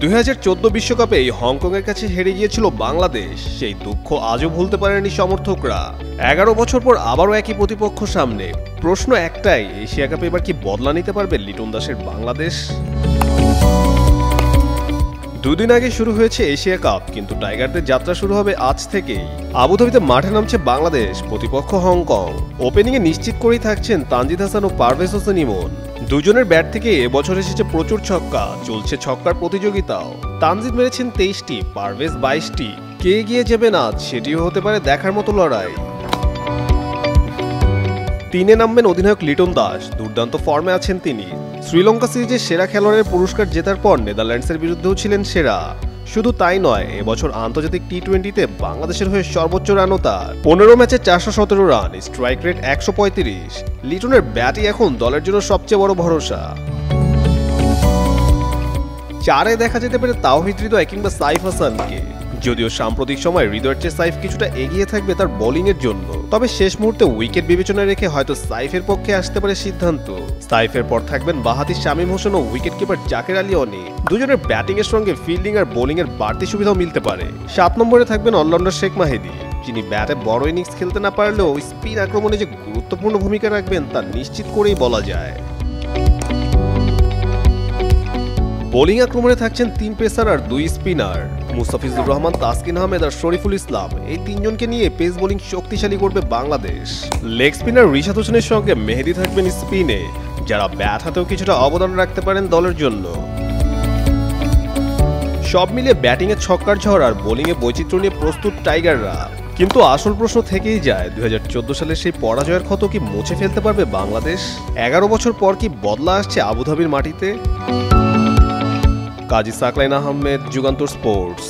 2014 বিশ্বকাপে হংকংয়ের কাছে হেরে গিয়েছিল বাংলাদেশ। সেই দুঃখ আজও ভুলতে পারেনি সমর্থকরা। 11 বছর পর আবারও একই প্রতিপক্ষ সামনে। প্রশ্ন একটাই, এশিয়া কাপে এবার কি বদলা নিতে পারবে লিটন দাসের বাংলাদেশ? দুদিন আগে শুরু হয়েছে এশিয়া কাপ, কিন্তু টাইগারদের যাত্রা শুরু হবে আজ থেকেই। আবুধাবিতে মাঠে নামছে বাংলাদেশ, প্রতিপক্ষ হংকং। ওপেনিংয়ে নিশ্চিত করেই থাকছেন তানজিদ হাসান ও পারভেজ হোসেন ইমন। দুজনের ব্যাট থেকে এবছর এসেছে প্রচুর ছক্কা, চলছে ছক্কার প্রতিযোগিতাও। তানজিদ মেরেছেন 23টি, পারভেজ 22টি। কে এগিয়ে যাবেন আজ, সেটিও হতে পারে দেখার মতো লড়াই। তিনে নামবেন অধিনায়ক লিটন দাস, দুর্দান্ত ফর্মে আছেন তিনি। শ্রীলঙ্কা সিরিজের সেরা খেলোয়াড়ের পুরস্কার জেতার পর নেদারল্যান্ডসের বিরুদ্ধেও ছিলেন সেরা। শুধু তাই নয়, এবছর আন্তর্জাতিক টি-20তে বাংলাদেশের হয়ে সর্বোচ্চ রানও তার। 15 ম্যাচে 417 রান, স্ট্রাইক রেট 135। লিটনের ব্যাটই এখন দলের জন্য সবচেয়ে বড় ভরসা। 4-এ দেখা যেতে পারে তাওহিদ হৃদয় কিংবা সাইফ হাসানকে। যদিও সাম্প্রতিক সময় হৃদয়ের চেয়ে সাইফ কিছুটা এগিয়ে থাকবে তার বোলিংয়ের জন্য, তবে শেষ মুহূর্তে উইকেট বিবেচনায় রেখে হয়তো সাইফের পক্ষে আসতে পারে সিদ্ধান্ত। সাইফের পর থাকবেন বাঁহাতি শামীম হোসেন ও উইকেট কিপার জাকের আলী অনি। দুজনের ব্যাটিং এর সঙ্গে ফিল্ডিং আর বোলিং এর বাড়তি সুবিধাও মিলতে পারে। 7 নম্বরে থাকবেন অলরাউন্ডার শেখ মাহিদি, যিনি ব্যাটে বড় ইনিংস খেলতে না পারলেও স্পিন আক্রমণে যে গুরুত্বপূর্ণ ভূমিকা রাখবেন তা নিশ্চিত করেই বলা যায়। বোলিং আক্রমণে থাকছেন 3 পেসার আর 2 স্পিনার, মুস্তাফিজুর রহমান, তাসকিন আহমেদ আর শরীফুল ইসলাম। এই তিনজনকে নিয়ে পেস বোলিং শক্তিশালী করবে বাংলাদেশ। লেগ স্পিনার রিশাদ হোসেনের সঙ্গে মেহেদি থাকবেন স্পিনে, যারা ব্যাট হাতেও কিছুটা অবদান রাখতে পারেন দলের জন্য। সব মিলিয়ে ব্যাটিংয়ে ছক্কার ঝড় আর বোলিংয়ে বৈচিত্র্য নিয়ে প্রস্তুত টাইগাররা। কিন্তু আসল প্রশ্ন থেকেই যায়, 2014 সালের সেই পরাজয়ের ক্ষত কি মুছে ফেলতে পারবে বাংলাদেশ? 11 বছর পর কি বদলা আসছে আবুধাবির মাটিতে? কাজী সাকলাইন আহমেদ, যুগান্তর স্পোর্টস।